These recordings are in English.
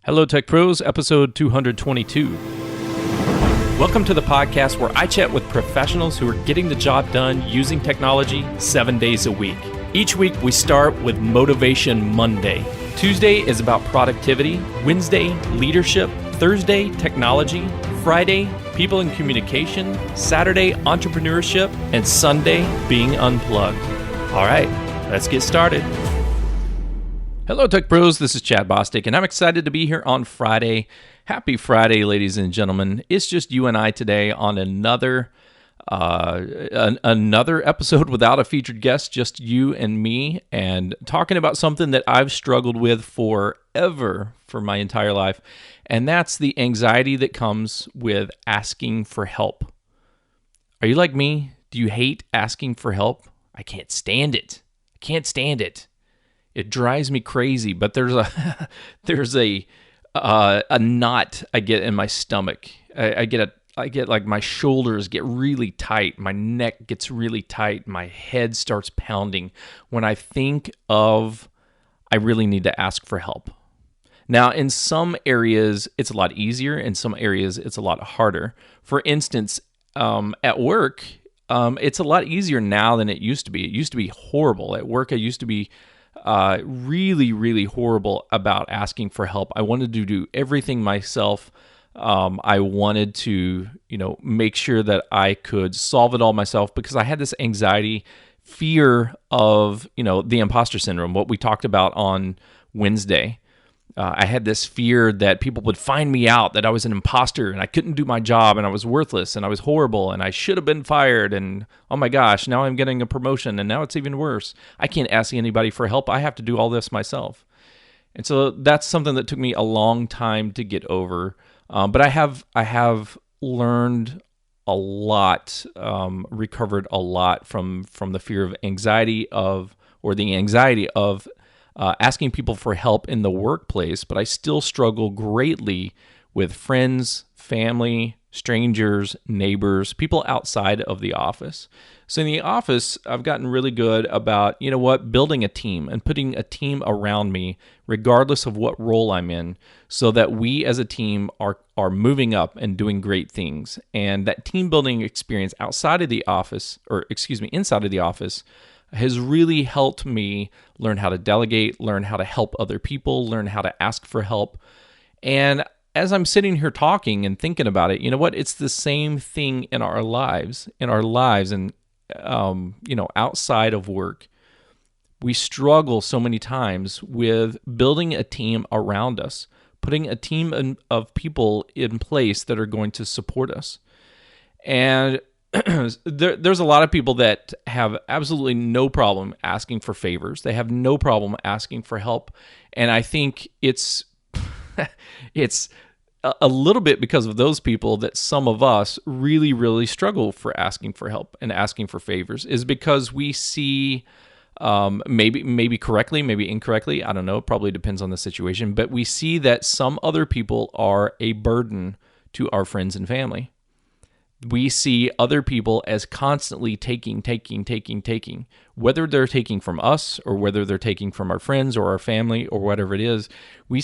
Hello, Tech Pros, episode 222. Welcome to the podcast where I chat with professionals who are getting the job done using technology 7 days a week. Each week, we start with Motivation Monday. Tuesday is about productivity, Wednesday, leadership, Thursday, technology, Friday, people and communication, Saturday, entrepreneurship, and Sunday, being unplugged. All right, let's get started. Hello, Tech Pros. This is Chad Bostic, and I'm excited to be here on Friday. Happy Friday, ladies and gentlemen. It's just you and I today on another episode without a featured guest, just you and me, and talking about something that I've struggled with forever for my entire life, and that's the anxiety that comes with asking for help. Are you like me? Do you hate asking for help? I can't stand it. It drives me crazy, but there's a knot I get in my stomach. I get like my shoulders get really tight, my neck gets really tight, my head starts pounding when I think of I really need to ask for help. Now, in some areas, it's a lot easier. In some areas, it's a lot harder. For instance, at work, it's a lot easier now than it used to be. It used to be horrible. At work, I used to be really, really horrible about asking for help. I wanted to do everything myself. I wanted to, make sure that I could solve it all myself because I had this anxiety, fear of, the imposter syndrome, what we talked about on Wednesday. I had this fear that people would find me out, that I was an imposter and I couldn't do my job and I was worthless and I was horrible and I should have been fired and oh my gosh, now I'm getting a promotion and now it's even worse. I can't ask anybody for help. I have to do all this myself. And so that's something that took me a long time to get over. But I have learned a lot, recovered a lot from the fear of anxiety of asking people for help in the workplace, but I still struggle greatly with friends, family, strangers, neighbors, people outside of the office. So in the office, I've gotten really good about, building a team and putting a team around me, regardless of what role I'm in, so that we as a team are moving up and doing great things. And that team building experience inside of the office, has really helped me learn how to delegate, learn how to help other people, learn how to ask for help. And as I'm sitting here talking and thinking about it, it's the same thing in our lives and outside of work. We struggle so many times with building a team around us, putting a team of people in place that are going to support us. And there's a lot of people that have absolutely no problem asking for favors. They have no problem asking for help. And I think it's a little bit because of those people that some of us really, really struggle for asking for help and asking for favors, is because we see, maybe correctly, maybe incorrectly, I don't know, it probably depends on the situation, but we see that some other people are a burden to our friends and family. We see other people as constantly taking, whether they're taking from us or whether they're taking from our friends or our family or whatever it is. We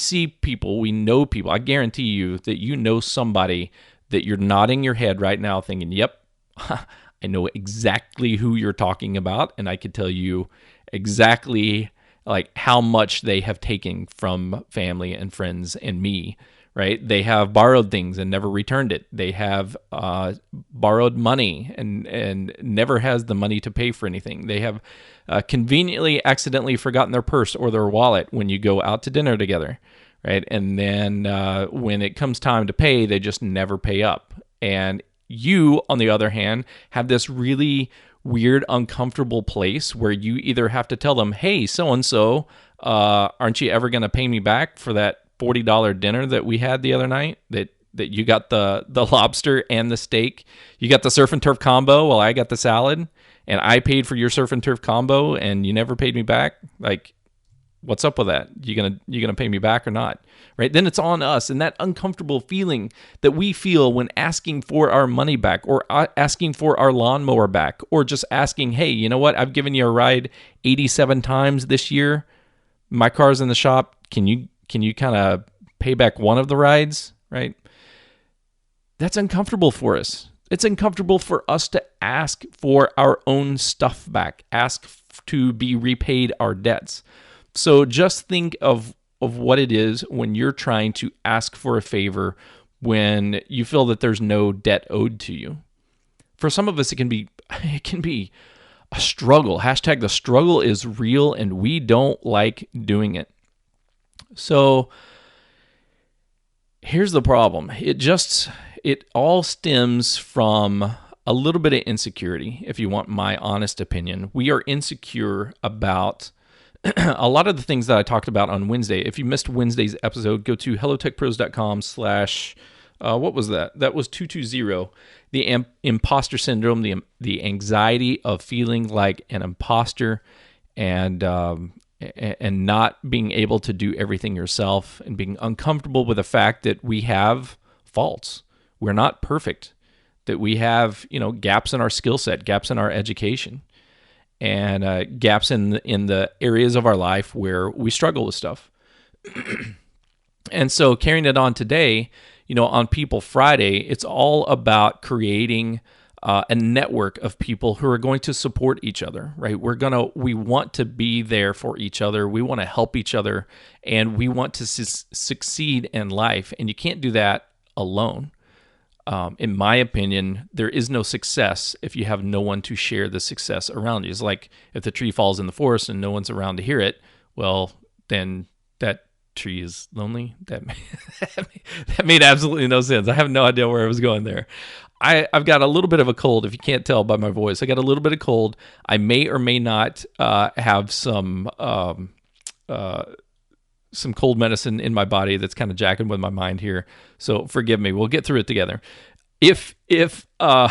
know people. I guarantee you that you know somebody that you're nodding your head right now thinking, yep, I know exactly who you're talking about, and I could tell you exactly like how much they have taken from family and friends and me. Right? They have borrowed things and never returned it. They have borrowed money and never has the money to pay for anything. They have conveniently accidentally forgotten their purse or their wallet when you go out to dinner together, right? And then when it comes time to pay, they just never pay up. And you, on the other hand, have this really weird, uncomfortable place where you either have to tell them, hey, so-and-so, aren't you ever going to pay me back for that $40 dinner that we had the other night, that you got the lobster and the steak, you got the surf and turf combo while I got the salad, and I paid for your surf and turf combo and you never paid me back? Like, what's up with that? You gonna pay me back or not? Right? Then it's on us, and that uncomfortable feeling that we feel when asking for our money back or asking for our lawnmower back or just asking, hey, you know what? I've given you a ride 87 times this year. My car's in the shop. Can you kind of pay back one of the rides, right? That's uncomfortable for us. It's uncomfortable for us to ask for our own stuff back, ask to be repaid our debts. So just think of what it is when you're trying to ask for a favor when you feel that there's no debt owed to you. For some of us, it can be a struggle. Hashtag the struggle is real, and we don't like doing it. So here's the problem. It all stems from a little bit of insecurity, if you want my honest opinion. We are insecure about a lot of the things that I talked about on Wednesday. If you missed Wednesday's episode, go to hellotechpros.com/ what was that? That was 220. The imposter syndrome, the anxiety of feeling like an imposter and not being able to do everything yourself, and being uncomfortable with the fact that we have faults. We're not perfect, that we have, gaps in our skill set, gaps in our education, and gaps in the areas of our life where we struggle with stuff. And so carrying it on today, on People Friday, it's all about creating a network of people who are going to support each other, right? We want to be there for each other. We want to help each other, and we want to succeed in life. And you can't do that alone. In my opinion, there is no success if you have no one to share the success around you. It's like if the tree falls in the forest and no one's around to hear it, well, then that tree is lonely. That made absolutely no sense. I have no idea where I was going there. I've got a little bit of a cold, if you can't tell by my voice. I got a little bit of cold. I may or may not have some cold medicine in my body that's kind of jacking with my mind here. So forgive me. We'll get through it together. If a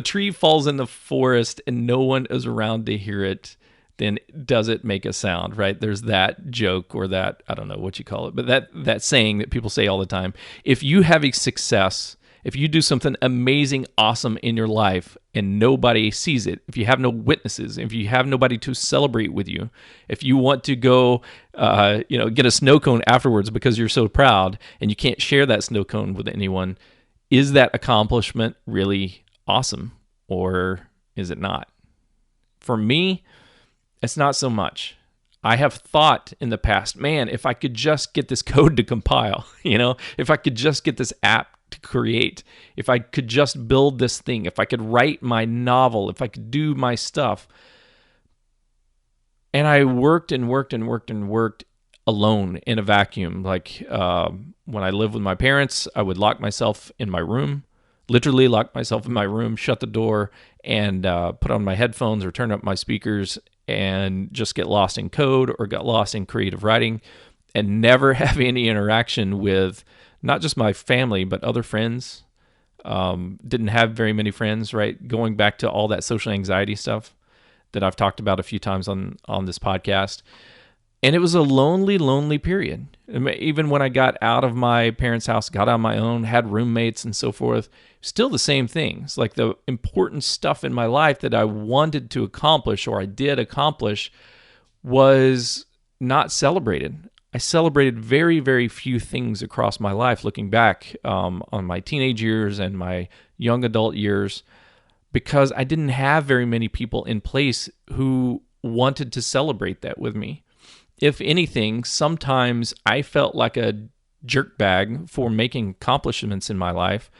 tree falls in the forest and no one is around to hear it, then does it make a sound, right? There's that joke, or that, I don't know what you call it, but that saying that people say all the time. If you have a success, if you do something amazing, awesome in your life and nobody sees it, if you have no witnesses, if you have nobody to celebrate with you, if you want to go, get a snow cone afterwards because you're so proud and you can't share that snow cone with anyone, is that accomplishment really awesome, or is it not? For me, it's not so much. I have thought in the past, man, if I could just get this code to compile, if I could just get this app to create, if I could just build this thing, if I could write my novel, if I could do my stuff. And I worked and worked and worked and worked alone in a vacuum. Like when I lived with my parents, I would lock myself in my room, literally lock myself in my room, shut the door, and put on my headphones or turn up my speakers and just get lost in code or got lost in creative writing, and never have any interaction with not just my family, but other friends. Didn't have very many friends, right? Going back to all that social anxiety stuff that I've talked about a few times on this podcast. And it was a lonely, lonely period. Even when I got out of my parents' house, got on my own, had roommates and so forth, still the same things. Like the important stuff in my life that I wanted to accomplish, or I did accomplish, was not celebrated. I celebrated very, very few things across my life, looking back on my teenage years and my young adult years, because I didn't have very many people in place who wanted to celebrate that with me. If anything, sometimes I felt like a jerkbag for making accomplishments in my life,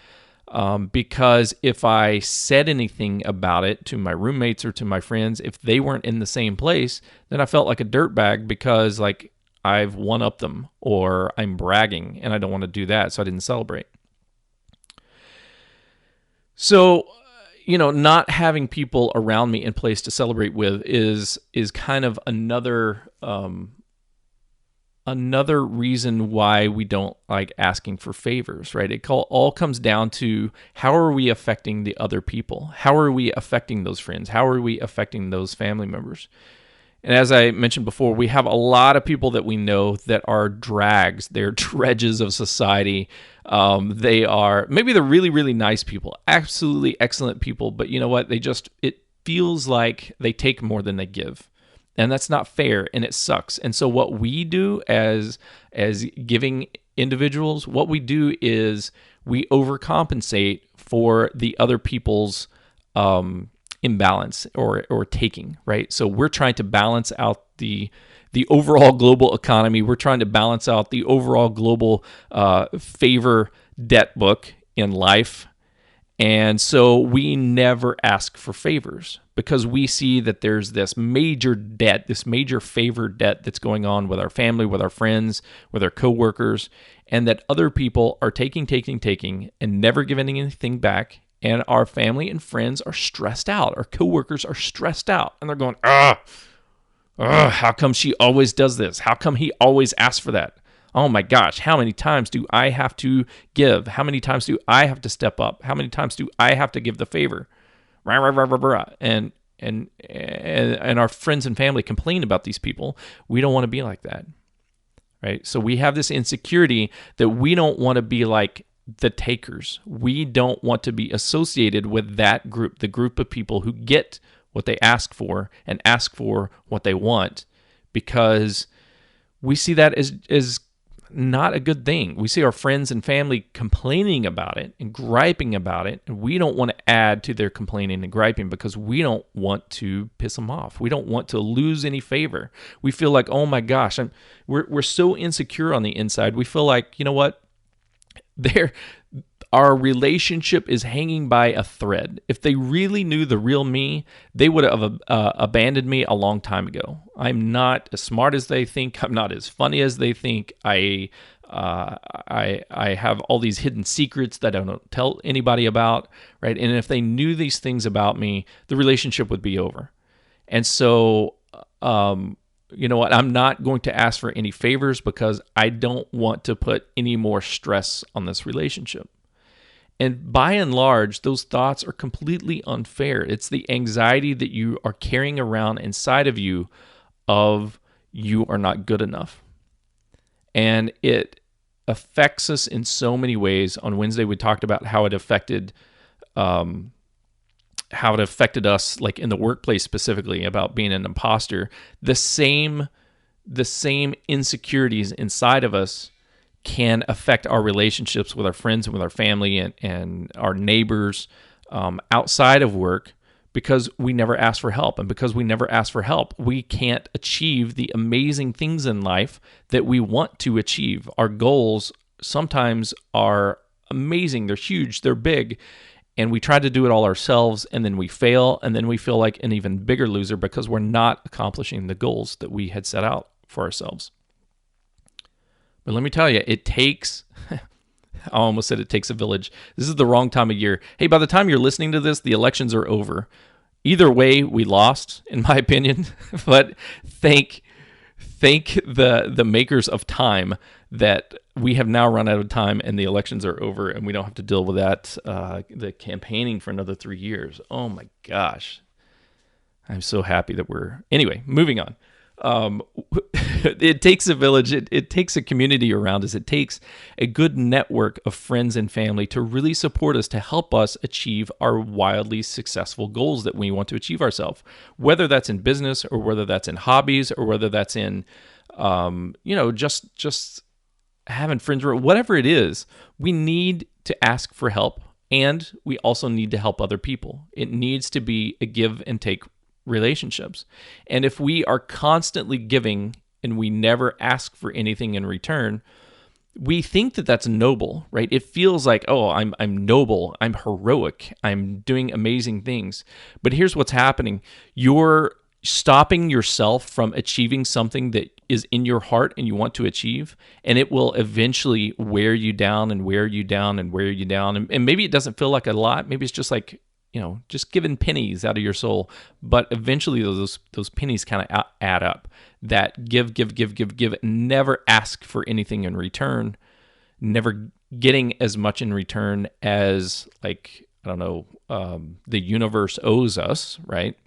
because if I said anything about it to my roommates or to my friends, if they weren't in the same place, then I felt like a dirtbag because like I've one-upped them, or I'm bragging, and I don't want to do that, so I didn't celebrate. So, not having people around me in place to celebrate with is kind of another reason why we don't like asking for favors, right? It all comes down to, how are we affecting the other people? How are we affecting those friends? How are we affecting those family members? And as I mentioned before, we have a lot of people that we know that are drags. They're dredges of society. They're really, really nice people, absolutely excellent people. But you know what? It feels like they take more than they give. And that's not fair, and it sucks. And so what we do as giving individuals, what we do is we overcompensate for the other people's imbalance or taking, right? So we're trying to balance out the overall global economy. We're trying to balance out the overall global favor debt book in life. And so we never ask for favors because we see that there's this major debt, this major favor debt that's going on with our family, with our friends, with our coworkers, and that other people are taking, and never giving anything back. And our family and friends are stressed out. Our coworkers are stressed out. And they're going, how come she always does this? How come he always asks for that? Oh my gosh, how many times do I have to give? How many times do I have to step up? How many times do I have to give the favor? And our friends and family complain about these people. We don't want to be like that, right? So we have this insecurity that we don't want to be like the takers. We don't want to be associated with that group, the group of people who get what they ask for and ask for what they want, because we see that as not a good thing. We see our friends and family complaining about it and griping about it, and we don't want to add to their complaining and griping because we don't want to piss them off. We don't want to lose any favor. We feel like, oh my gosh, we're so insecure on the inside. We feel like, you know what? Our relationship is hanging by a thread. If they really knew the real me, they would have abandoned me a long time ago. I'm not as smart as they think. I'm not as funny as they think. I have all these hidden secrets that I don't tell anybody about, right? And if they knew these things about me, the relationship would be over. And so, you know what? I'm not going to ask for any favors because I don't want to put any more stress on this relationship. And by and large, those thoughts are completely unfair. It's the anxiety that you are carrying around inside of you of you are not good enough. And it affects us in so many ways. On Wednesday, we talked about how it affected us, like in the workplace specifically, about being an imposter. The same insecurities inside of us can affect our relationships with our friends and with our family and our neighbors outside of work because we never ask for help. And because we never ask for help, we can't achieve the amazing things in life that we want to achieve. Our goals sometimes are amazing. They're huge. They're big. And we try to do it all ourselves, and then we fail, and then we feel like an even bigger loser because we're not accomplishing the goals that we had set out for ourselves. But let me tell you, it takes, I almost said it takes a village. This is the wrong time of year. Hey, by the time you're listening to this, the elections are over. Either way, we lost, in my opinion. But thank the makers of time that we have now run out of time and the elections are over and we don't have to deal with that, the campaigning for another 3 years. Oh my gosh. I'm so happy that anyway, moving on. It takes a village. It takes a community around us. It takes a good network of friends and family to really support us, to help us achieve our wildly successful goals that we want to achieve ourselves, whether that's in business or whether that's in hobbies or whether that's in, just having friends or whatever it is. We need to ask for help, and we also need to help other people. It needs to be a give and take relationships. And if we are constantly giving and we never ask for anything in return, we think that that's noble, right? It feels like, oh, I'm noble, I'm heroic, I'm doing amazing things. But here's what's happening. You're stopping yourself from achieving something that is in your heart and you want to achieve, and it will eventually wear you down and wear you down and wear you down. And maybe it doesn't feel like a lot. Maybe it's just like, just giving pennies out of your soul. But eventually those pennies kind of add up. That give, never ask for anything in return, never getting as much in return as, the universe owes us, right?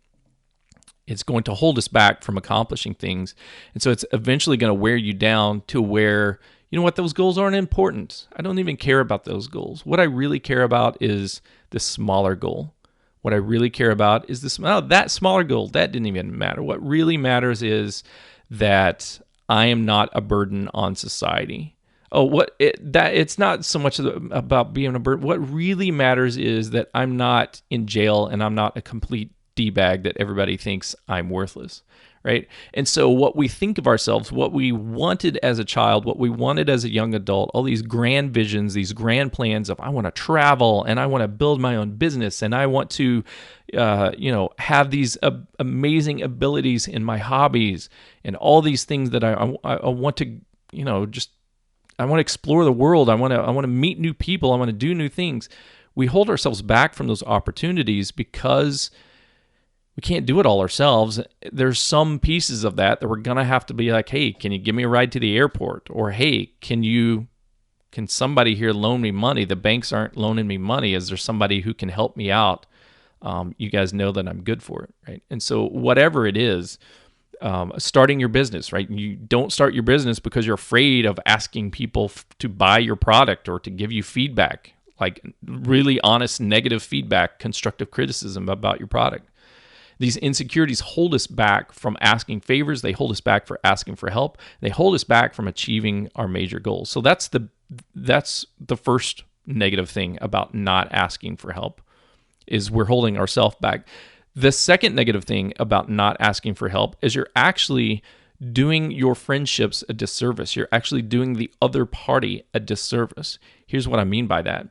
It's going to hold us back from accomplishing things. And so it's eventually going to wear you down to where, you know what, those goals aren't important. I don't even care about those goals. What I really care about is the smaller goal. What I really care about is that smaller goal. That didn't even matter. What really matters is that I am not a burden on society. Oh, it's not so much about being a bird. What really matters is that I'm not in jail and I'm not a complete D-bag that everybody thinks I'm worthless, right? And so what we think of ourselves, what we wanted as a child, what we wanted as a young adult, all these grand visions, these grand plans of I want to travel and I want to build my own business and I want to, have these amazing abilities in my hobbies and all these things that I want to, just I want to explore the world. I want to meet new people. I want to do new things. We hold ourselves back from those opportunities because we can't do it all ourselves. There's some pieces of that we're going to have to be like, hey, can you give me a ride to the airport? Or, hey, can somebody here loan me money? The banks aren't loaning me money. Is there somebody who can help me out? You guys know that I'm good for it, right? And so whatever it is, starting your business, right? You don't start your business because you're afraid of asking people to buy your product or to give you feedback, like really honest negative feedback, constructive criticism about your product. These insecurities hold us back from asking favors. They hold us back for asking for help. They hold us back from achieving our major goals. So that's the first negative thing about not asking for help, is we're holding ourselves back. The second negative thing about not asking for help is you're actually doing your friendships a disservice. You're actually doing the other party a disservice. Here's what I mean by that.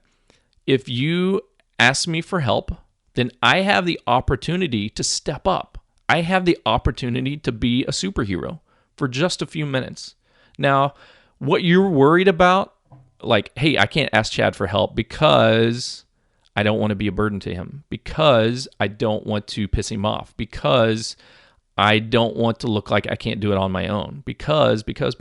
If you ask me for help, then I have the opportunity to step up. I have the opportunity to be a superhero for just a few minutes. Now, what you're worried about, like, hey, I can't ask Chad for help because I don't want to be a burden to him, because I don't want to piss him off, because I don't want to look like I can't do it on my own, because it's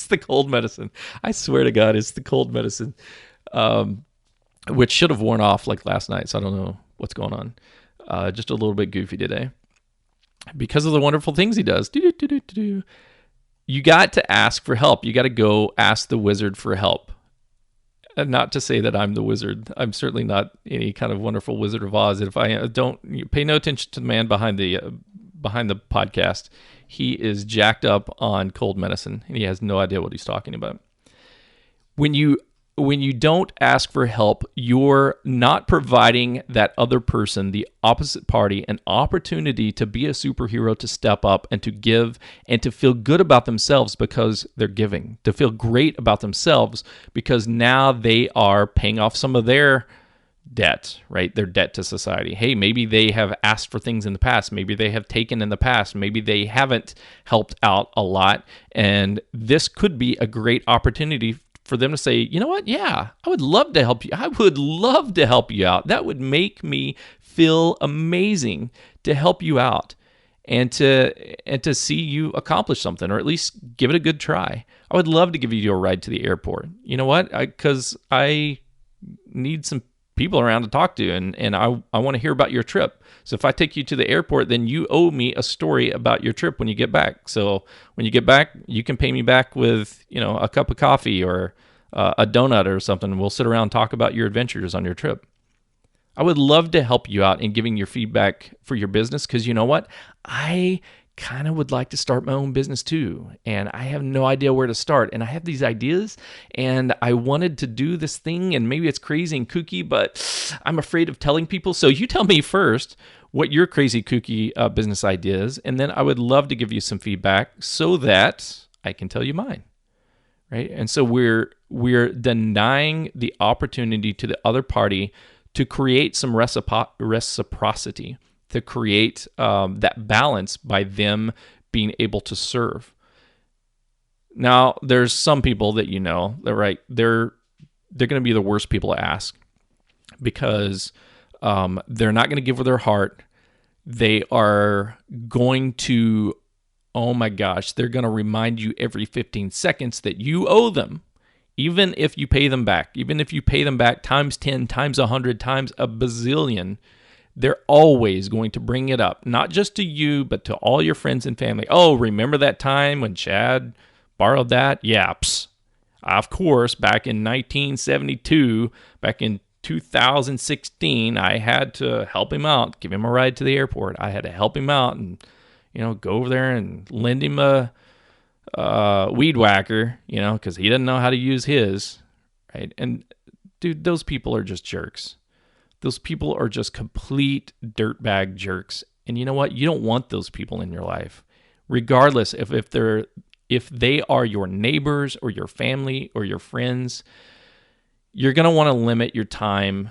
the cold medicine. I swear to God, it's the cold medicine, which should have worn off like last night. So I don't know what's going on. Just a little bit goofy today because of the wonderful things he does. You got to ask for help. You got to go ask the wizard for help. Not to say that I'm the wizard. I'm certainly not any kind of wonderful Wizard of Oz. If I don't pay no attention to the man behind the podcast, he is jacked up on cold medicine and he has no idea what he's talking about. When you don't ask for help, you're not providing that other person, the opposite party, an opportunity to be a superhero, to step up and to give and to feel good about themselves because they're giving, to feel great about themselves because now they are paying off some of their debt, right? Their debt to society. Hey, maybe they have asked for things in the past. Maybe they have taken in the past. Maybe they haven't helped out a lot. And this could be a great opportunity for them to say, you know what? Yeah, I would love to help you. I would love to help you out. That would make me feel amazing to help you out and to see you accomplish something, or at least give it a good try. I would love to give you a ride to the airport. You know what? Because I need some people around to talk to, and I want to hear about your trip. So if I take you to the airport, then you owe me a story about your trip when you get back. So when you get back, you can pay me back with, a cup of coffee or a donut or something. We'll sit around and talk about your adventures on your trip. I would love to help you out in giving your feedback for your business, because you know what? I kind of would like to start my own business too, and I have no idea where to start, and I have these ideas, and I wanted to do this thing, and maybe it's crazy and kooky, but I'm afraid of telling people. So you tell me first what your crazy kooky business idea is, and then I would love to give you some feedback so that I can tell you mine, right? And so we're denying the opportunity to the other party to create some reciprocity, to create that balance by them being able to serve. Now, there's some people that they're right. They're going to be the worst people to ask because they're not going to give with their heart. They are going to, oh my gosh, they're going to remind you every 15 seconds that you owe them. Even if you pay them back, times 10, times 100, times a bazillion, they're always going to bring it up, not just to you, but to all your friends and family. Oh, remember that time when Chad borrowed that? Yeah, of course, back in 1972, back in 2016, I had to help him out, give him a ride to the airport. I had to help him out and, go over there and lend him a weed whacker, because he doesn't know how to use his, right? And dude, those people are just jerks. Those people are just complete dirtbag jerks. And you know what? You don't want those people in your life, regardless if they are your neighbors or your family or your friends. You're going to want to limit your time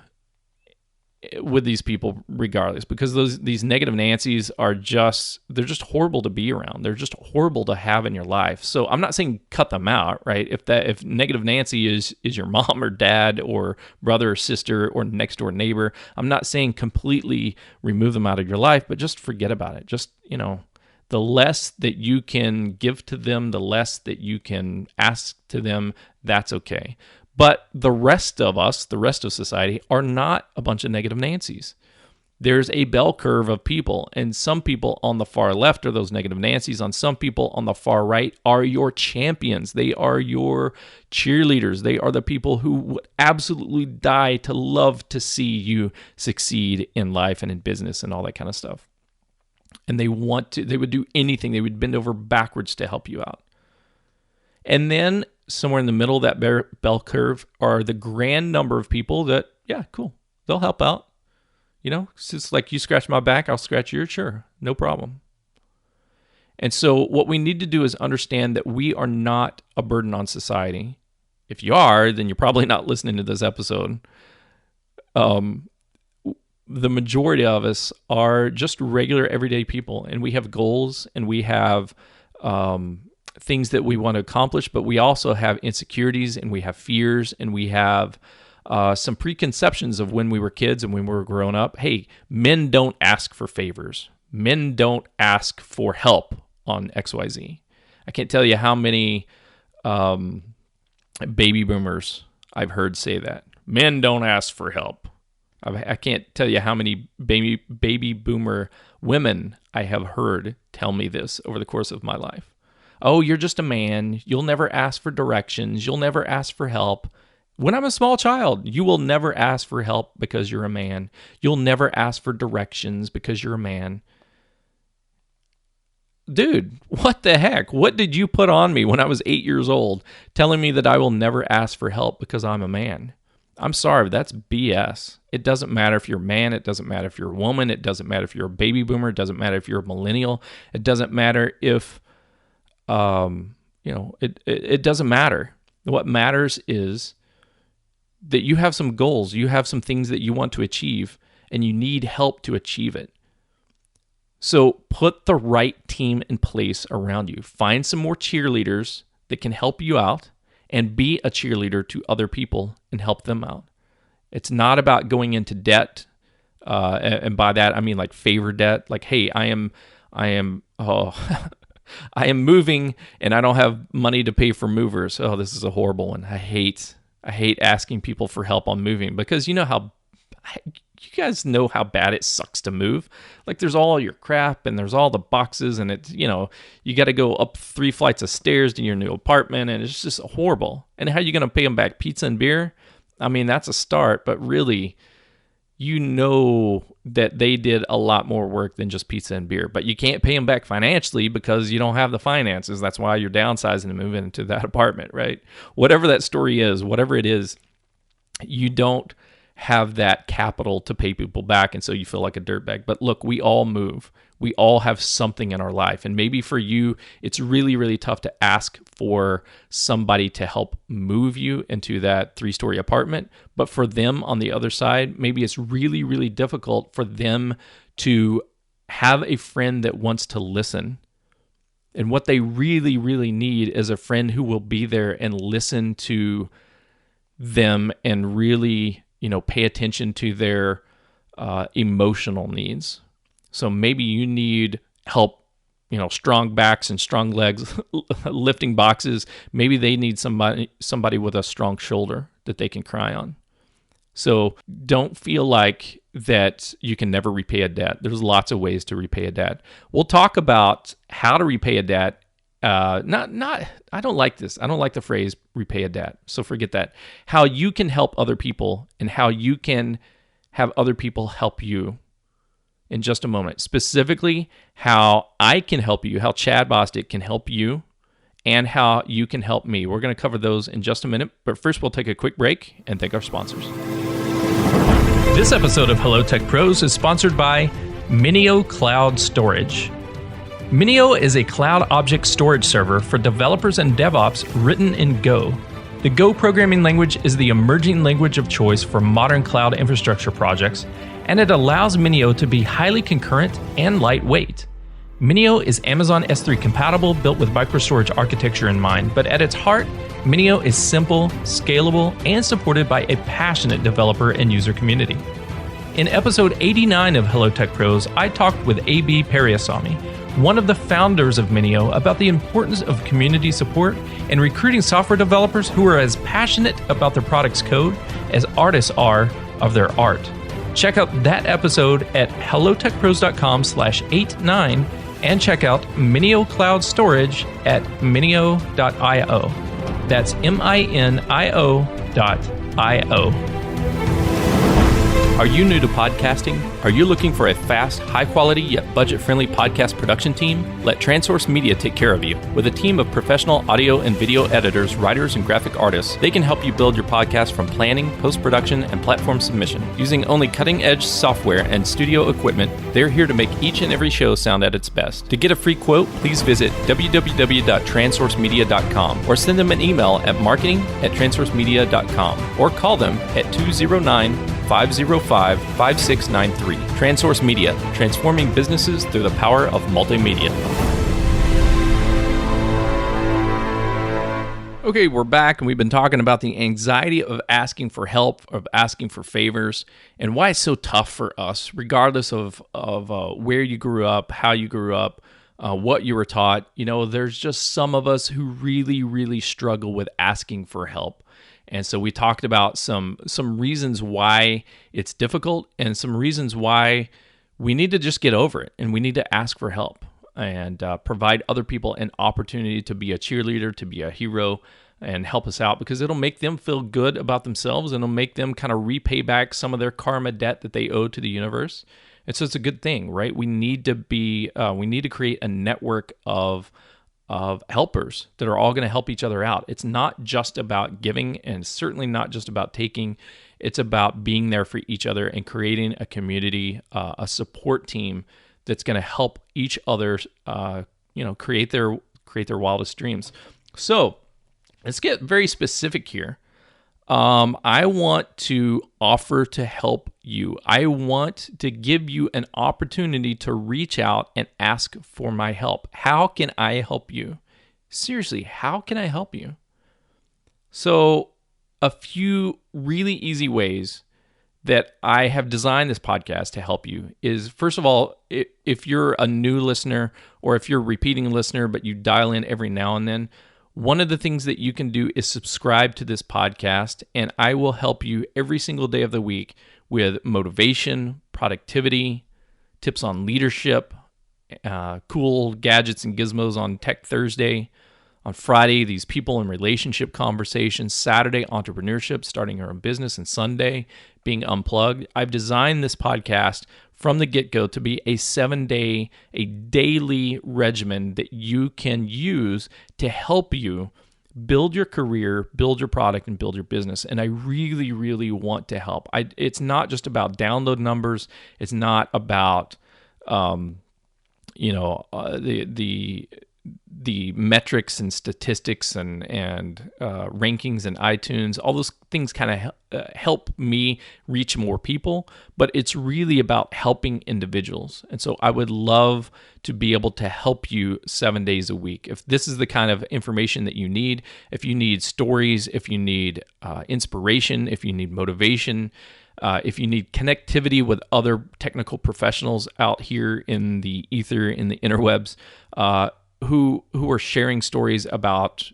with these people regardless, because these negative Nancy's they're just horrible to be around. They're just horrible to have in your life. So I'm not saying cut them out, right? If negative Nancy is your mom or dad or brother or sister or next door neighbor, I'm not saying completely remove them out of your life, but just forget about it. Just, the less that you can give to them, the less that you can ask to them, that's okay. But the rest of us, the rest of society, are not a bunch of negative Nancy's. There's a bell curve of people, and some people on the far left are those negative Nancy's. On some people on the far right are your champions. They are your cheerleaders. They are the people who would absolutely die to love to see you succeed in life and in business and all that kind of stuff. And they would do anything. They would bend over backwards to help you out. And then somewhere in the middle of that bell curve are the grand number of people that, yeah, cool, they'll help out. It's just like, you scratch my back, I'll scratch yours. Sure, no problem. And so what we need to do is understand that we are not a burden on society. If you are, then you're probably not listening to this episode. The majority of us are just regular everyday people, and we have goals, and we have things that we want to accomplish, but we also have insecurities, and we have fears, and we have some preconceptions of when we were kids and when we were growing up. Hey, men don't ask for favors. Men don't ask for help on XYZ. I can't tell you how many baby boomers I've heard say that. Men don't ask for help. I can't tell you how many baby boomer women I have heard tell me this over the course of my life. Oh, you're just a man. You'll never ask for directions. You'll never ask for help. When I'm a small child, you will never ask for help because you're a man. You'll never ask for directions because you're a man. Dude, what the heck? What did you put on me when I was 8 years old telling me that I will never ask for help because I'm a man? I'm sorry, but that's BS. It doesn't matter if you're a man. It doesn't matter if you're a woman. It doesn't matter if you're a baby boomer. It doesn't matter if you're a millennial. It doesn't matter if, it doesn't matter. What matters is that you have some goals. You have some things that you want to achieve, and you need help to achieve it. So put the right team in place around you. Find some more cheerleaders that can help you out, and be a cheerleader to other people and help them out. It's not about going into debt. And by that, I mean like favor debt. Like, hey, I am moving and I don't have money to pay for movers. Oh, this is a horrible one. I hate asking people for help on moving, because you guys know how bad it sucks to move. Like, there's all your crap and there's all the boxes, and it's, you got to go up 3 flights of stairs to your new apartment, and it's just horrible. And how are you going to pay them back? Pizza and beer? I mean, that's a start, but really, that they did a lot more work than just pizza and beer, but you can't pay them back financially because you don't have the finances. That's why you're downsizing and moving into that apartment, right? Whatever that story is, whatever it is, you don't have that capital to pay people back, and so you feel like a dirtbag. But look, we all move. We all have something in our life, and maybe for you, it's really, really tough to ask for somebody to help move you into that 3-story apartment. But for them on the other side, maybe it's really, really difficult for them to have a friend that wants to listen. And what they really, really need is a friend who will be there and listen to them and really pay attention to their emotional needs. So maybe you need help, strong backs and strong legs, lifting boxes. Maybe they need somebody with a strong shoulder that they can cry on. So don't feel like that you can never repay a debt. There's lots of ways to repay a debt. We'll talk about how to repay a debt. I don't like this. I don't like the phrase repay a debt. So forget that. How you can help other people and how you can have other people help you in just a moment. Specifically, how I can help you, how Chad Bostic can help you and how you can help me. We're going to cover those in just a minute, but first we'll take a quick break and thank our sponsors. This episode of Hello Tech Pros is sponsored by Minio Cloud Storage. Minio is a cloud object storage server for developers and DevOps written in Go. The Go programming language is the emerging language of choice for modern cloud infrastructure projects, and it allows Minio to be highly concurrent and lightweight. Minio is Amazon S3 compatible, built with microstorage architecture in mind, but at its heart, Minio is simple, scalable, and supported by a passionate developer and user community. In episode 89 of Hello Tech Pros, I talked with A.B. Periasamy, one of the founders of Minio, about the importance of community support and recruiting software developers who are as passionate about their product's code as artists are of their art. Check out that episode at hellotechpros.com/89 and check out Minio Cloud Storage at minio.io. That's minio.io. Are you new to podcasting? Are you looking for a fast, high-quality, yet budget-friendly podcast production team? Let TransSource Media take care of you. With a team of professional audio and video editors, writers, and graphic artists, they can help you build your podcast from planning, post-production, and platform submission. Using only cutting-edge software and studio equipment, they're here to make each and every show sound at its best. To get a free quote, please visit www.transsourcemedia.com or send them an email at marketing@transsourcemedia.com or call them at 209-505-5693. TransSource Media, transforming businesses through the power of multimedia. Okay, we're back, and we've been talking about the anxiety of asking for help, of asking for favors, and why it's so tough for us, regardless of where you grew up, how you grew up, what you were taught. You know, there's just some of us who really, really struggle with asking for help. And so we talked about some reasons why it's difficult and some reasons why we need to just get over it and we need to ask for help and provide other people an opportunity to be a cheerleader, to be a hero, and help us out, because it'll make them feel good about themselves and it'll make them kind of repay back some of their karma debt that they owe to the universe. And so it's a good thing, right? We need to create a network of helpers that are all going to help each other out. It's not just about giving, and certainly not just about taking. It's about being there for each other and creating a community, a support team that's going to help each other, create their wildest dreams. So let's get very specific here. I want to offer to help you. I want to give you an opportunity to reach out and ask for my help. How can I help you? Seriously, how can I help you? So, a few really easy ways that I have designed this podcast to help you is, first of all, if you're a new listener or if you're a repeating listener, but you dial in every now and then, one of the things that you can do is subscribe to this podcast, and I will help you every single day of the week with motivation, productivity, tips on leadership, cool gadgets and gizmos on Tech Thursday. On Friday, these people and relationship conversations. Saturday, entrepreneurship, starting your own business. And Sunday, being unplugged. I've designed this podcast from the get-go to be a 7-day, a daily regimen that you can use to help you build your career, build your product, and build your business. And I really, really want to help. It's not just about download numbers. It's not about, the metrics and statistics and rankings and iTunes. All those things kind of help me reach more people, but it's really about helping individuals. And so I would love to be able to help you 7 days a week. If this is the kind of information that you need, if you need stories, if you need inspiration, if you need motivation, if you need connectivity with other technical professionals out here in the ether, in the interwebs, who are sharing stories about,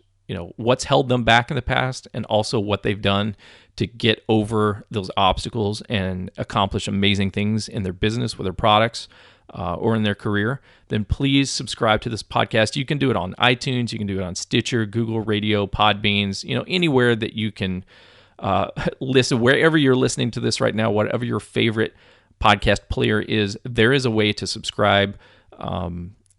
what's held them back in the past and also what they've done to get over those obstacles and accomplish amazing things in their business with their products or in their career, then please subscribe to this podcast. You can do it on iTunes, you can do it on Stitcher, Google Radio, Podbeans, anywhere that you can listen, wherever you're listening to this right now, whatever your favorite podcast player is, there is a way to subscribe.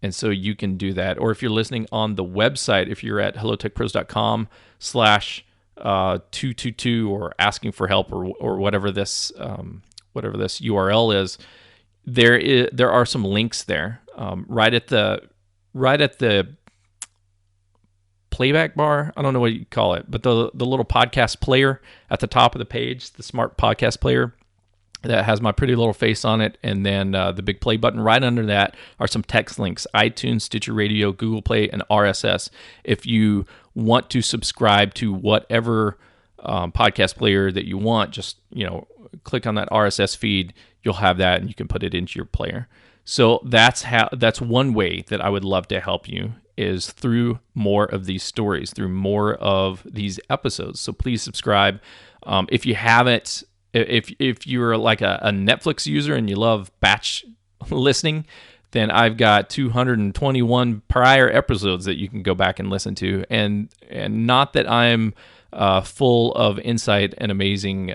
And so you can do that. Or if you're listening on the website, if you're at hellotechpros.com/222 or asking for help or whatever this URL is, there are some links there right at the playback bar. I don't know what you call it, but the little podcast player at the top of the page, the smart podcast player that has my pretty little face on it, and then the big play button right under that are some text links: iTunes, Stitcher Radio, Google Play, and RSS. If you want to subscribe to whatever podcast player that you want, just click on that RSS feed. You'll have that, and you can put it into your player. So that's one way that I would love to help you, is through more of these stories, through more of these episodes. So please subscribe. If you haven't, if you're like a Netflix user and you love batch listening, then I've got 221 prior episodes that you can go back and listen to. And not that I'm full of insight and amazing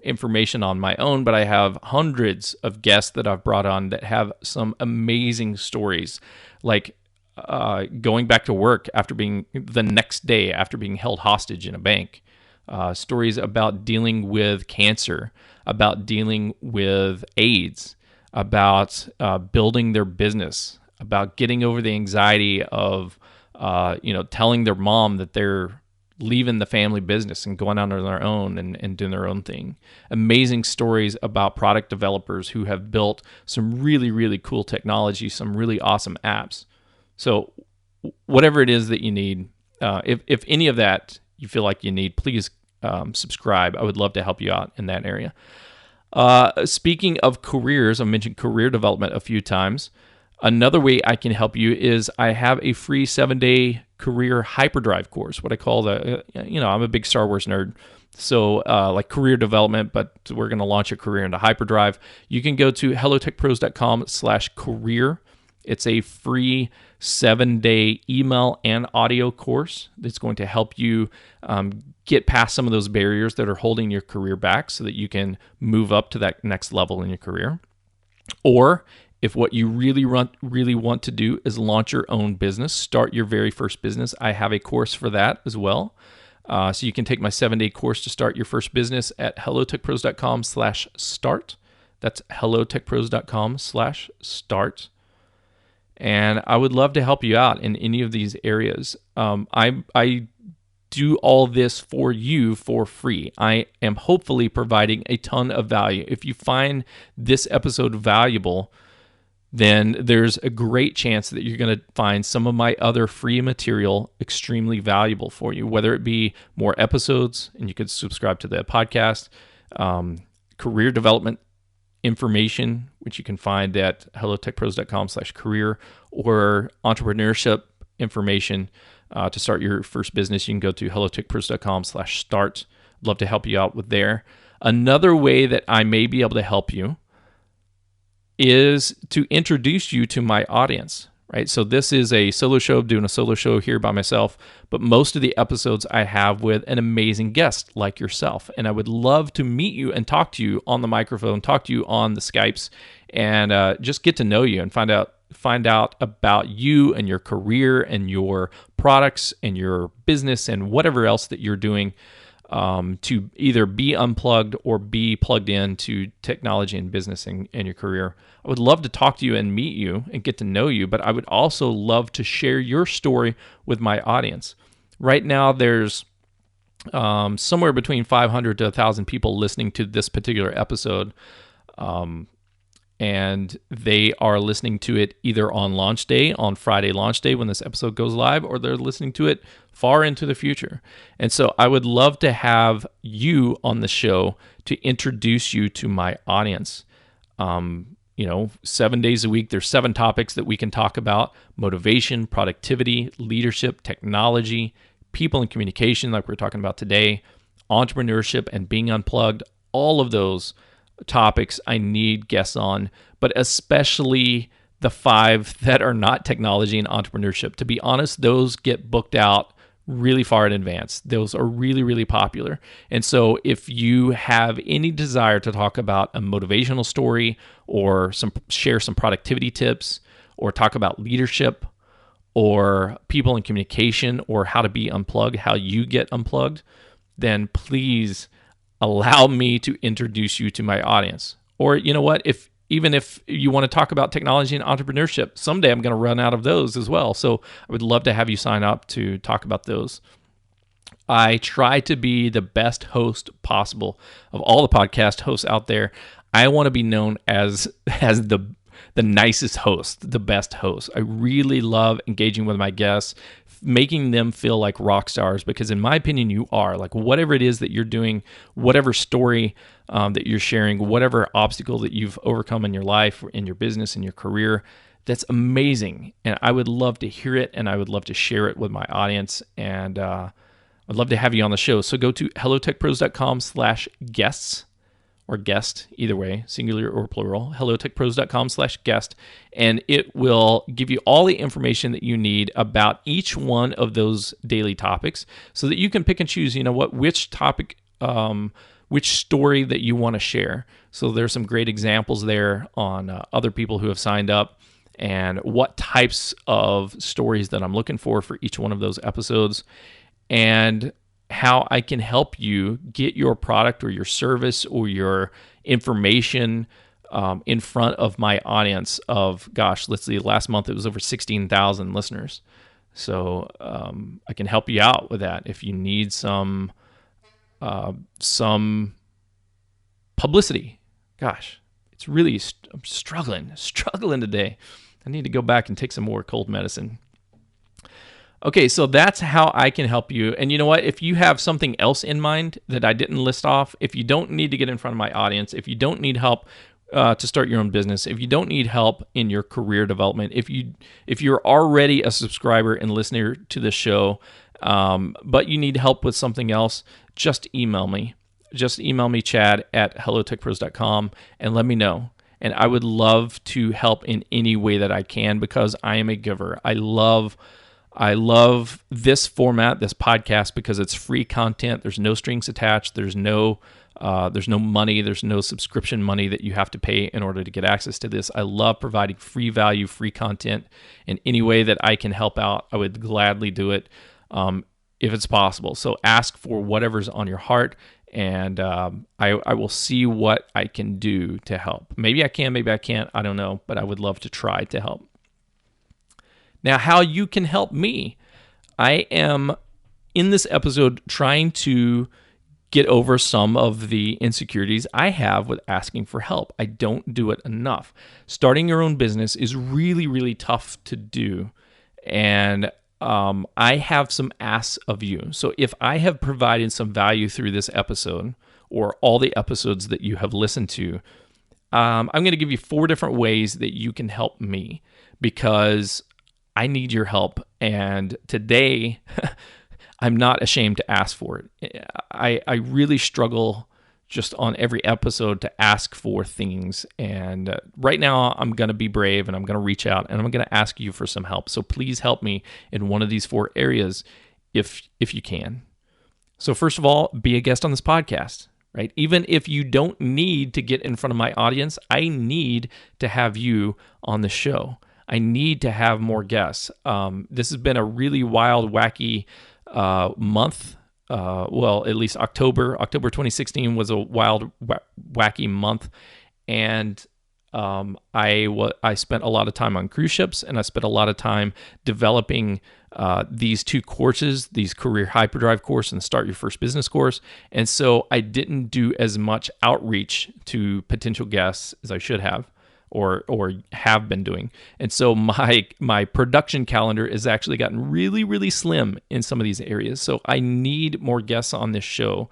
information on my own, but I have hundreds of guests that I've brought on that have some amazing stories, like going back to work the next day after being held hostage in a bank. Stories about dealing with cancer, about dealing with AIDS, about building their business, about getting over the anxiety of telling their mom that they're leaving the family business and going out on their own and doing their own thing. Amazing stories about product developers who have built some really, really cool technology, some really awesome apps. So whatever it is that you need, if any of that you feel like you need, please subscribe. I would love to help you out in that area. Speaking of careers, I mentioned career development a few times. Another way I can help you is I have a free 7-day career hyperdrive course, what I call I'm a big Star Wars nerd. So like career development, but we're going to launch a career into hyperdrive. You can go to hellotechpros.com/career. It's a free 7-day email and audio course that's going to help you get past some of those barriers that are holding your career back so that you can move up to that next level in your career. Or if what you really want to do is launch your own business, start your very first business, I have a course for that as well. So you can take my 7-day course to start your first business at hellotechpros.com/start. That's hellotechpros.com/start. And I would love to help you out in any of these areas. I do all this for you for free. I am hopefully providing a ton of value. If you find this episode valuable, then there's a great chance that you're going to find some of my other free material extremely valuable for you, whether it be more episodes, and you could subscribe to the podcast, career development information, which you can find at hellotechpros.com/career, or entrepreneurship information to start your first business. You can go to hellotechpros.com/start. I'd love to help you out with there. Another way that I may be able to help you is to introduce you to my audience, right? So this is a solo show. I'm doing a solo show here by myself, but most of the episodes I have with an amazing guest like yourself. And I would love to meet you and talk to you on the microphone, talk to you on the Skypes, and just get to know you and find out about you and your career and your products and your business and whatever else that you're doing to either be unplugged or be plugged into technology and business and your career. I would love to talk to you and meet you and get to know you, but I would also love to share your story with my audience. Right now, there's somewhere between 500 to 1,000 people listening to this particular episode, and they are listening to it either on launch day, on Friday launch day when this episode goes live, or they're listening to it far into the future. And so I would love to have you on the show to introduce you to my audience. 7 days a week, there's 7 topics that we can talk about: motivation, productivity, leadership, technology, people and communication, like we're talking about today, entrepreneurship, and being unplugged. All of those topics I need guests on, but especially the 5 that are not technology and entrepreneurship. To be honest, those get booked out really far in advance. Those are really, really popular. And so if you have any desire to talk about a motivational story or share some productivity tips, or talk about leadership or people in communication or how to be unplugged, how you get unplugged, then please allow me to introduce you to my audience. Or you know what, even if you want to talk about technology and entrepreneurship, someday I'm going to run out of those as well. So I would love to have you sign up to talk about those. I try to be the best host possible of all the podcast hosts out there. I want to be known as the nicest host, the best host. I really love engaging with my guests, making them feel like rock stars, because in my opinion, you are. Like whatever it is that you're doing, whatever story that you're sharing, whatever obstacle that you've overcome in your life, in your business, in your career, that's amazing. And I would love to hear it, and I would love to share it with my audience. And I'd love to have you on the show. So go to hellotechpros.com/guests. or guest, either way, singular or plural, hellotechpros.com/guest, and it will give you all the information that you need about each one of those daily topics so that you can pick and choose, which topic, which story that you want to share. So there's some great examples there on other people who have signed up and what types of stories that I'm looking for each one of those episodes, and how I can help you get your product or your service or your information in front of my audience of, let's see, last month it was over 16,000 listeners. So I can help you out with that if you need some publicity. Gosh, it's really, I'm struggling today. I need to go back and take some more cold medicine. Okay, so that's how I can help you. And you know what? If you have something else in mind that I didn't list off, if you don't need to get in front of my audience, if you don't need help to start your own business, if you don't need help in your career development, if you're already a subscriber and listener to the show, but you need help with something else, just email me. Just email me, chad@hellotechpros.com, and let me know. And I would love to help in any way that I can, because I am a giver. I love this format, this podcast, because it's free content. There's no strings attached. There's no money. There's no subscription money that you have to pay in order to get access to this. I love providing free value, free content in any way that I can help out. I would gladly do it if it's possible. So ask for whatever's on your heart, and I will see what I can do to help. Maybe I can, maybe I can't. I don't know, but I would love to try to help. Now, how you can help me. I am, in this episode, trying to get over some of the insecurities I have with asking for help. I don't do it enough. Starting your own business is really, really tough to do. And I have some asks of you. So if I have provided some value through this episode, or all the episodes that you have listened to, I'm going to give you 4 different ways that you can help me, because I need your help. And today, I'm not ashamed to ask for it. I really struggle just on every episode to ask for things. And right now, I'm going to be brave, and I'm going to reach out, and I'm going to ask you for some help. So please help me in one of these 4 areas if you can. So first of all, be a guest on this podcast, right? Even if you don't need to get in front of my audience, I need to have you on the show. I need to have more guests. This has been a really wild, wacky month. At least October 2016 was a wild, wacky month. And I spent a lot of time on cruise ships, and I spent a lot of time developing these 2 courses, these Career Hyperdrive course and Start Your First Business course. And so I didn't do as much outreach to potential guests as I should have, or have been doing. And so my production calendar has actually gotten really, really slim in some of these areas. So I need more guests on this show,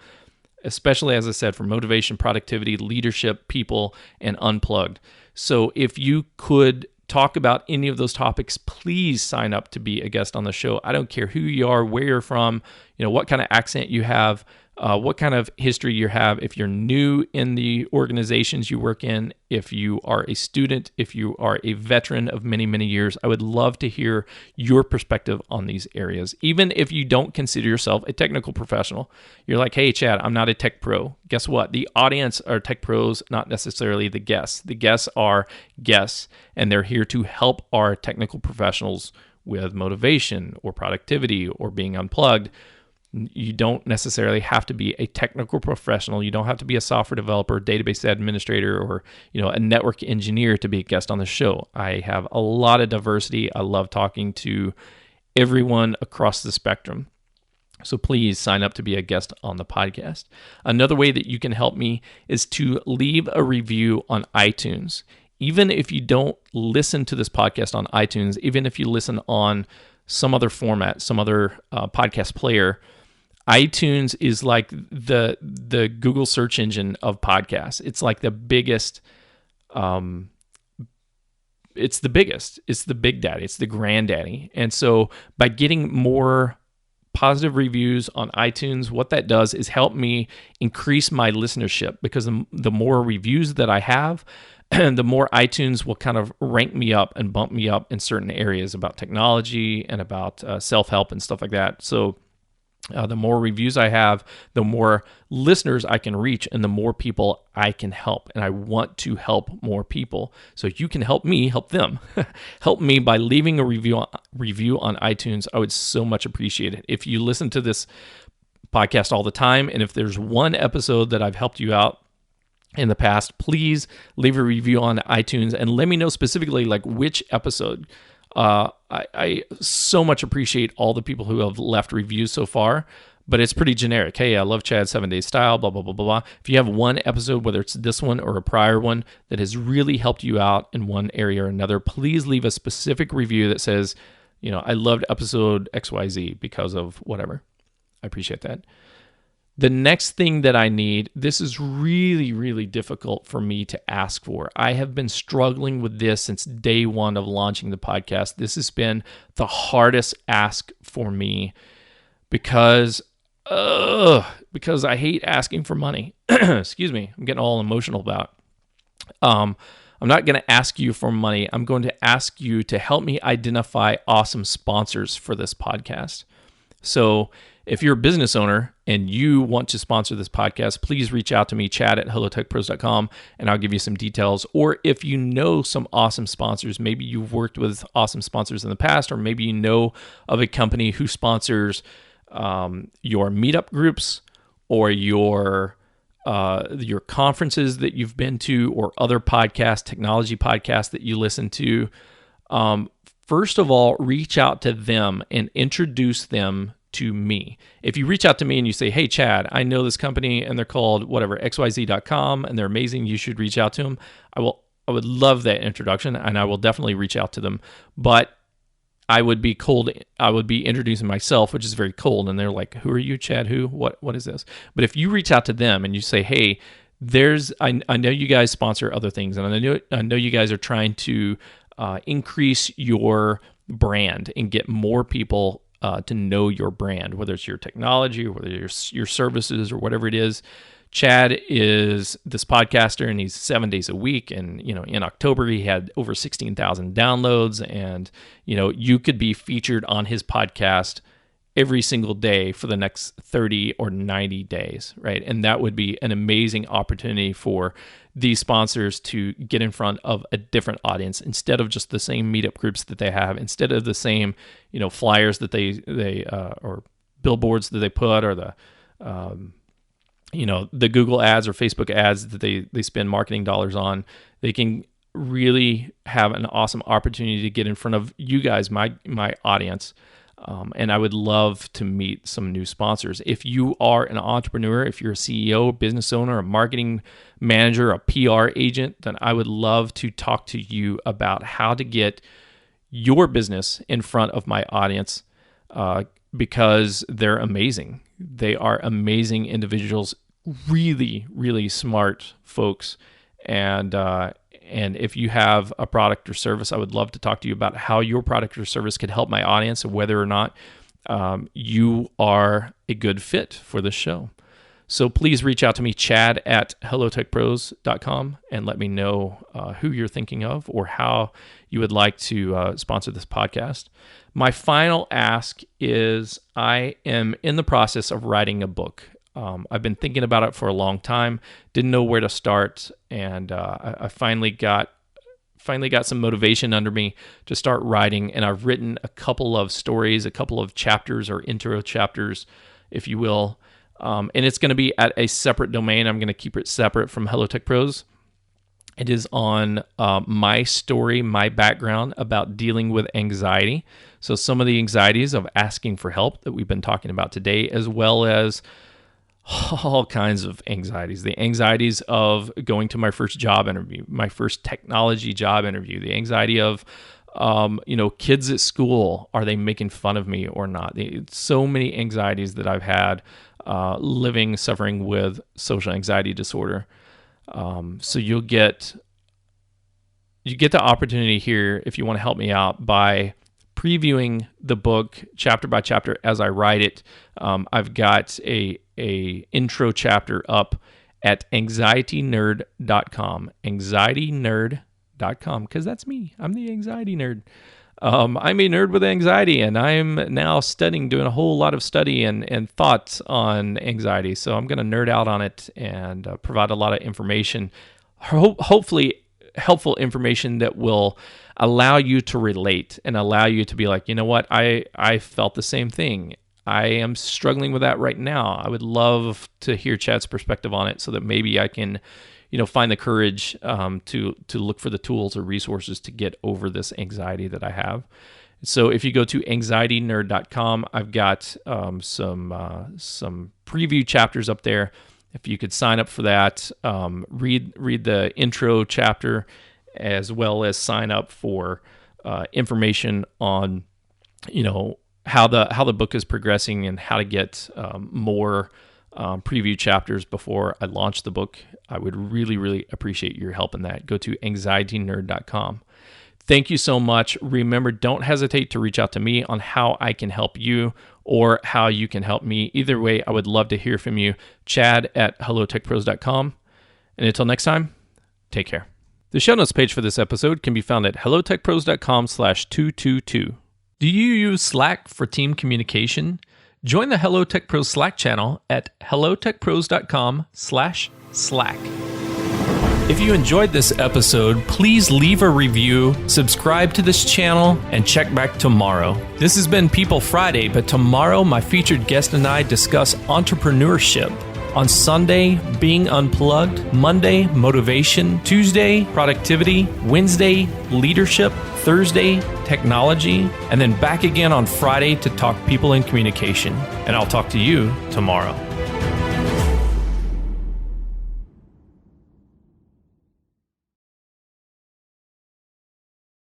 especially, as I said, for motivation, productivity, leadership, people, and unplugged. So if you could talk about any of those topics, please sign up to be a guest on the show. I don't care who you are, where you're from, what kind of accent you have. what kind of history you have, if you're new in the organizations you work in, if you are a student, if you are a veteran of many, many years. I would love to hear your perspective on these areas. Even if you don't consider yourself a technical professional, you're like, hey, Chad, I'm not a tech pro. Guess what? The audience are tech pros, not necessarily the guests. The guests are guests, and they're here to help our technical professionals with motivation or productivity or being unplugged. You don't necessarily have to be a technical professional. You don't have to be a software developer, database administrator, or a network engineer to be a guest on the show. I have a lot of diversity. I love talking to everyone across the spectrum. So please sign up to be a guest on the podcast. Another way that you can help me is to leave a review on iTunes. Even if you don't listen to this podcast on iTunes, even if you listen on some other format, some other podcast player, iTunes is like the Google search engine of podcasts. It's like the biggest. It's the biggest. It's the big daddy. It's the granddaddy. And so by getting more positive reviews on iTunes, what that does is help me increase my listenership, because the more reviews that I have, the more iTunes will kind of rank me up and bump me up in certain areas about technology and about self-help and stuff like that. So the more reviews I have, the more listeners I can reach and the more people I can help. And I want to help more people. So you can help me help them. Help me by leaving a review on iTunes. I would so much appreciate it. If you listen to this podcast all the time, and if there's one episode that I've helped you out in the past, please leave a review on iTunes and let me know specifically like which episode. I so much appreciate all the people who have left reviews so far, but it's pretty generic. Hey, I love Chad's 7-Day Style, blah, blah, blah, blah, blah. If you have one episode, whether it's this one or a prior one, that has really helped you out in one area or another, please leave a specific review that says, I loved episode XYZ because of whatever. I appreciate that. The next thing that I need, this is really, really difficult for me to ask for. I have been struggling with this since day one of launching the podcast. This has been the hardest ask for me because I hate asking for money. Excuse me, I'm getting all emotional about it. I'm not going to ask you for money. I'm going to ask you to help me identify awesome sponsors for this podcast. So if you're a business owner and you want to sponsor this podcast, please reach out to me, chad@hellotechpros.com, and I'll give you some details. Or if you know some awesome sponsors, maybe you've worked with awesome sponsors in the past, or maybe you know of a company who sponsors your meetup groups or your conferences that you've been to, or other podcasts, technology podcasts that you listen to. First of all, reach out to them and introduce them to me. If you reach out to me and you say, hey, Chad, I know this company and they're called whatever, xyz.com, and they're amazing, you should reach out to them. I would love that introduction, and I will definitely reach out to them. But I would be cold. I would be introducing myself, which is very cold. And they're like, who are you, Chad? Who? What is this? But if you reach out to them and you say, hey, I know you guys sponsor other things, and I know you guys are trying to increase your brand and get more people to know your brand, whether it's your technology or whether it's your services or whatever it is. Chad is this podcaster, and he's 7 days a week. And, in October, he had over 16,000 downloads. And, you could be featured on his podcast every single day for the next 30 or 90 days, right? And that would be an amazing opportunity for these sponsors to get in front of a different audience, instead of just the same meetup groups that they have, instead of the same, flyers that they or billboards that they put, or the Google ads or Facebook ads that they spend marketing dollars on. They can really have an awesome opportunity to get in front of you guys, my audience. And I would love to meet some new sponsors. If you are an entrepreneur, if you're a CEO, business owner, a marketing manager, a PR agent, then I would love to talk to you about how to get your business in front of my audience, because they're amazing. They are amazing individuals, really, really smart folks. And if you have a product or service, I would love to talk to you about how your product or service could help my audience, and whether or not you are a good fit for the show. So please reach out to me, chad@hellotechpros.com, and let me know who you're thinking of or how you would like to sponsor this podcast. My final ask is I am in the process of writing a book. I've been thinking about it for a long time, didn't know where to start, and I finally got some motivation under me to start writing, and I've written a couple of stories, a couple of chapters or intro chapters, if you will, and it's going to be at a separate domain. I'm going to keep it separate from Hello Tech Pros. It is on my story, my background about dealing with anxiety. So some of the anxieties of asking for help that we've been talking about today, as well as all kinds of anxieties. The anxieties of going to my first job interview, my first technology job interview, the anxiety of, kids at school, are they making fun of me or not? So many anxieties that I've had suffering with social anxiety disorder. So you get the opportunity here, if you want to help me out, by previewing the book chapter by chapter as I write it. I've got a intro chapter up at anxietynerd.com, because that's me. I'm the anxiety nerd. I'm a nerd with anxiety, and I'm now doing a whole lot of study and thoughts on anxiety. So I'm going to nerd out on it and provide a lot of information, hopefully helpful information that will allow you to relate and allow you to be like, you know what, I felt the same thing. I am struggling with that right now. I would love to hear Chad's perspective on it so that maybe I can, find the courage to look for the tools or resources to get over this anxiety that I have. So if you go to anxietynerd.com, I've got some preview chapters up there. If you could sign up for that, read the intro chapter, as well as sign up for information on, how the book is progressing and how to get more preview chapters before I launch the book. I would really, really appreciate your help in that. Go to anxietynerd.com. Thank you so much. Remember, don't hesitate to reach out to me on how I can help you or how you can help me. Either way, I would love to hear from you. Chad@hellotechpros.com. And until next time, take care. The show notes page for this episode can be found at hellotechpros.com/222. Do you use Slack for team communication? Join the Hello Tech Pros Slack channel at hellotechpros.com/Slack. If you enjoyed this episode, please leave a review, subscribe to this channel, and check back tomorrow. This has been People Friday, but tomorrow my featured guest and I discuss entrepreneurship. On Sunday, being unplugged. Monday, motivation. Tuesday, productivity. Wednesday, leadership. Thursday, technology. And then back again on Friday to talk people and communication. And I'll talk to you tomorrow.